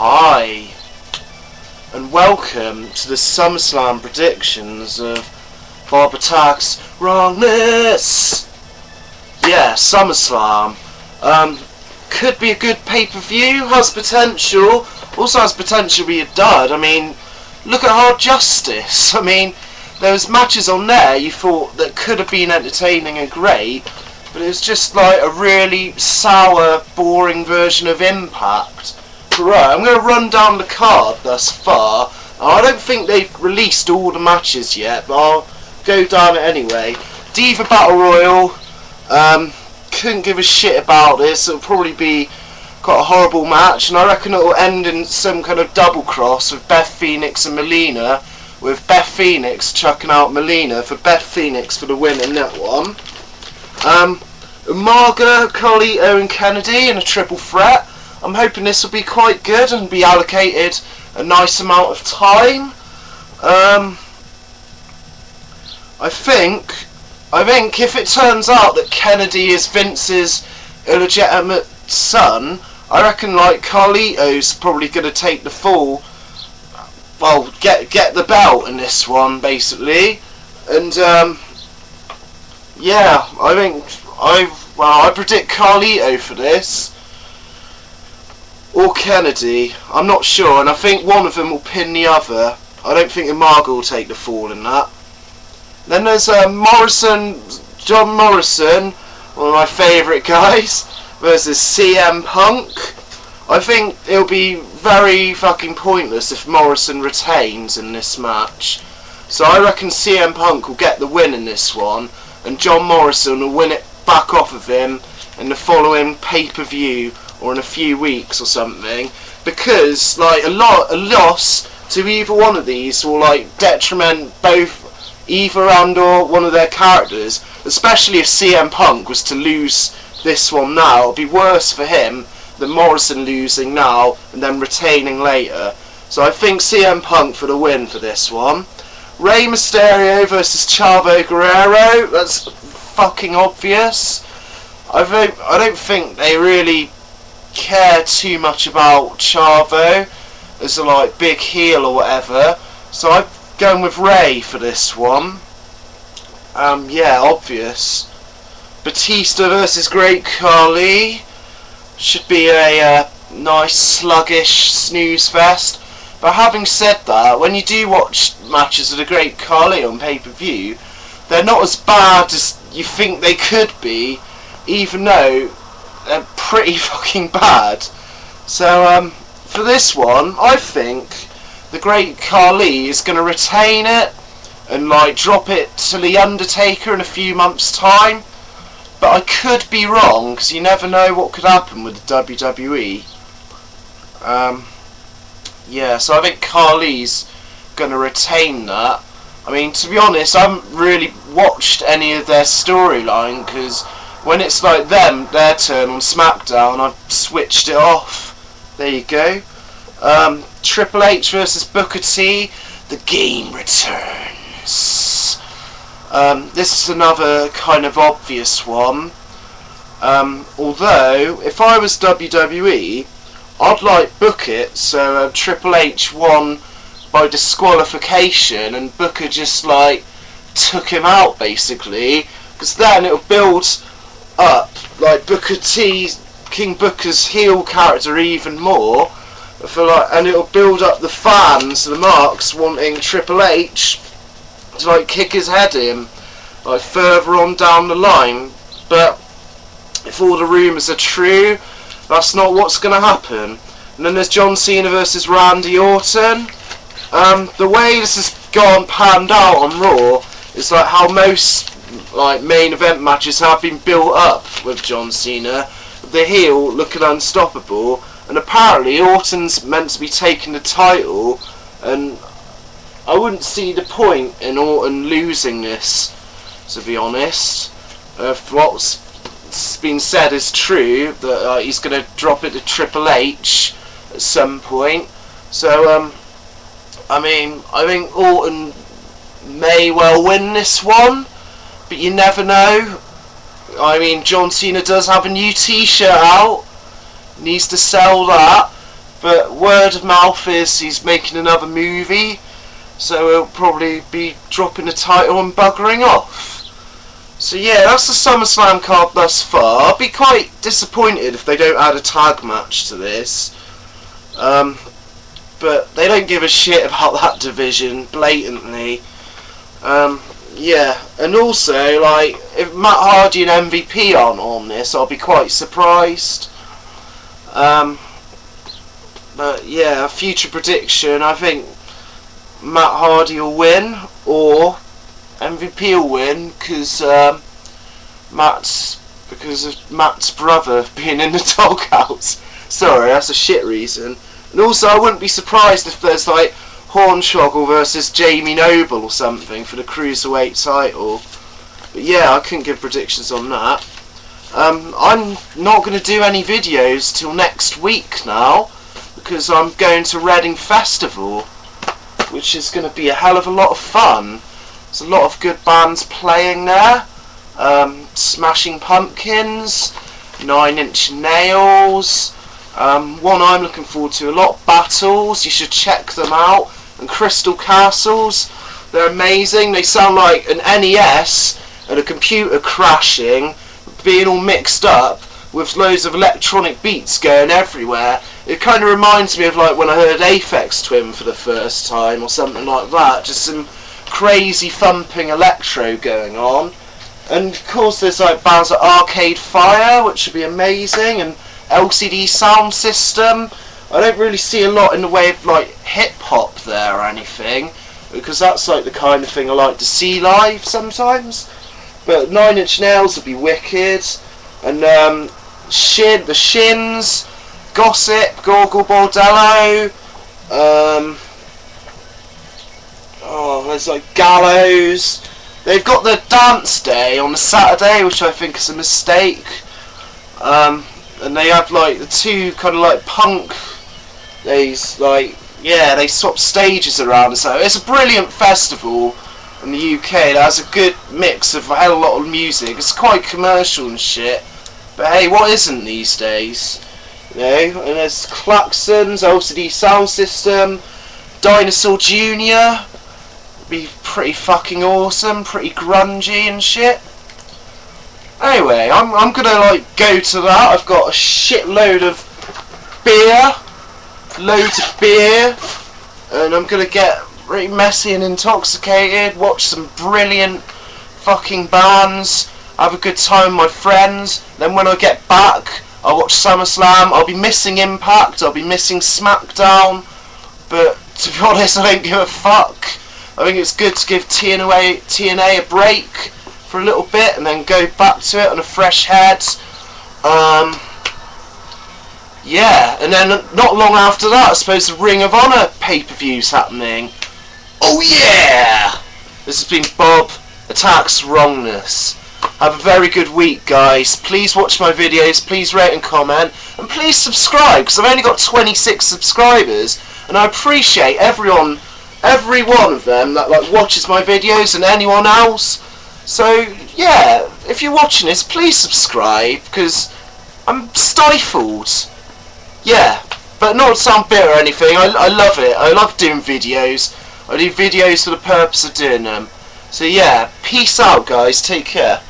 Hi, and welcome to the Summerslam predictions of Attax Wrongness. Yeah, Summerslam. Could be a good pay-per-view, has potential, also has potential to be a dud. I mean, look at Hard Justice. I mean, there was matches on there you thought that could have been entertaining and great, but it was just like a really sour, boring version of Impact. Right, I'm going to run down the card thus far. I don't think they've released all the matches yet, but I'll go down it anyway. Diva Battle Royal, couldn't give a shit about this. It'll probably be quite a horrible match, and I reckon it'll end in some kind of double cross with Beth Phoenix and Melina, with Beth Phoenix chucking out Melina for Beth Phoenix for the win in that one. Umaga, Carlito and Kennedy in a triple threat. I'm hoping this will be quite good and be allocated a nice amount of time. I think if it turns out that Kennedy is Vince's illegitimate son, I reckon like Carlito's probably going to take the fall. Well, get the belt in this one basically, and yeah, I predict Carlito for this. Or Kennedy, I'm not sure, and I think one of them will pin the other. I don't think Umaga will take the fall in that. Then there's John Morrison, one of my favourite guys, versus CM Punk. I think it'll be very fucking pointless if Morrison retains in this match. So I reckon CM Punk will get the win in this one, and John Morrison will win it back off of him in the following pay-per-view, or in a few weeks or something, because like a loss to either one of these will like detriment both either and or one of their characters, especially if CM Punk was to lose this one now. It'd be worse for him than Morrison losing now and then retaining later. So I think CM Punk for the win for this one. Rey Mysterio versus Chavo Guerrero, that's fucking obvious. I don't think they really care too much about Chavo as a like big heel or whatever, so I'm going with Rey for this one. Yeah, obvious. Batista versus Great Khali should be a nice sluggish snooze fest. But having said that, when you do watch matches of the Great Khali on pay-per-view, they're not as bad as you think they could be, even though they're pretty fucking bad. So for this one, I think the Great Khali is going to retain it and like drop it to the Undertaker in a few months' time. But I could be wrong, because you never know what could happen with the WWE. Yeah, so I think Khali's going to retain that. I mean, to be honest, I haven't really watched any of their storyline, because when it's like their turn on SmackDown, I've switched it off. There you go. Triple H versus Booker T. The game returns. This is another kind of obvious one. Although, if I was WWE, I'd like book it so Triple H won by disqualification and Booker just like took him out basically, because then it'll build up like Booker T, King Booker's heel character even more, for like, and it'll build up the fans, the marks wanting Triple H to like kick his head in like further on down the line. But if all the rumours are true, that's not what's going to happen. And then there's John Cena versus Randy Orton. The way this has panned out on Raw is like how most like main event matches have been built up with John Cena, the heel looking unstoppable, and apparently Orton's meant to be taking the title, and I wouldn't see the point in Orton losing this, to be honest. If what's been said is true, that he's going to drop it to Triple H at some point. So I mean, I think Orton may well win this one, but you never know. I mean, John Cena does have a new t-shirt out, needs to sell that, but word of mouth is he's making another movie, so he'll probably be dropping the title and buggering off. So yeah, that's the SummerSlam card thus far. I'll be quite disappointed if they don't add a tag match to this. But they don't give a shit about that division, blatantly. Yeah, and also, like, if Matt Hardy and MVP aren't on this, I'll be quite surprised. But yeah, a future prediction, I think Matt Hardy will win, or MVP will win, because of Matt's brother being in the doghouse. Sorry, that's a shit reason. And also, I wouldn't be surprised if there's like Hornswoggle versus Jamie Noble or something for the Cruiserweight title. But yeah, I couldn't give predictions on that. I'm not going to do any videos till next week now, because I'm going to Reading Festival, which is going to be a hell of a lot of fun. There's a lot of good bands playing there. Smashing Pumpkins, 9 Inch Nails, one I'm looking forward to a lot, Battles, you should check them out, and Crystal Castles, they're amazing. They sound like an NES and a computer crashing, being all mixed up with loads of electronic beats going everywhere. It kind of reminds me of like when I heard Aphex Twin for the first time or something like that, just some crazy thumping electro going on. And of course there's like bands like Arcade Fire, which should be amazing, and LCD Sound System. I don't really see a lot in the way of like hip hop there or anything, because that's like the kind of thing I like to see live sometimes. But 9 Inch Nails would be wicked, and the Shins, Gossip, Gorgle Bordello, there's like Gallows. They've got the dance day on the Saturday, which I think is a mistake. And they have like the two kind of like punk days, like, yeah, they swap stages around, so it's a brilliant festival in the UK that has a good mix of a hell of a lot of music. It's quite commercial and shit, but hey, what isn't these days? You know, and there's Klaxons, LCD Sound System, Dinosaur Jr. Be pretty fucking awesome, pretty grungy and shit. Anyway, I'm gonna like go to that. I've got a shitload of beer, loads of beer, and I'm gonna get really messy and intoxicated, watch some brilliant fucking bands, have a good time with my friends. Then when I get back, I'll watch SummerSlam. I'll be missing Impact, I'll be missing SmackDown, but to be honest, I don't give a fuck. I think it's good to give TNA a break for a little bit and then go back to it on a fresh head. Yeah, and then not long after that, I suppose the Ring of Honor pay-per-view's happening. Oh yeah! This has been Bob, Attax Wrongness. Have a very good week, guys. Please watch my videos, please rate and comment, and please subscribe, because I've only got 26 subscribers, and I appreciate every one of them that like watches my videos and anyone else. So yeah, if you're watching this, please subscribe, because I'm stifled. Yeah, but not to sound bitter or anything. I love it. I love doing videos. I do videos for the purpose of doing them. So yeah, peace out, guys. Take care.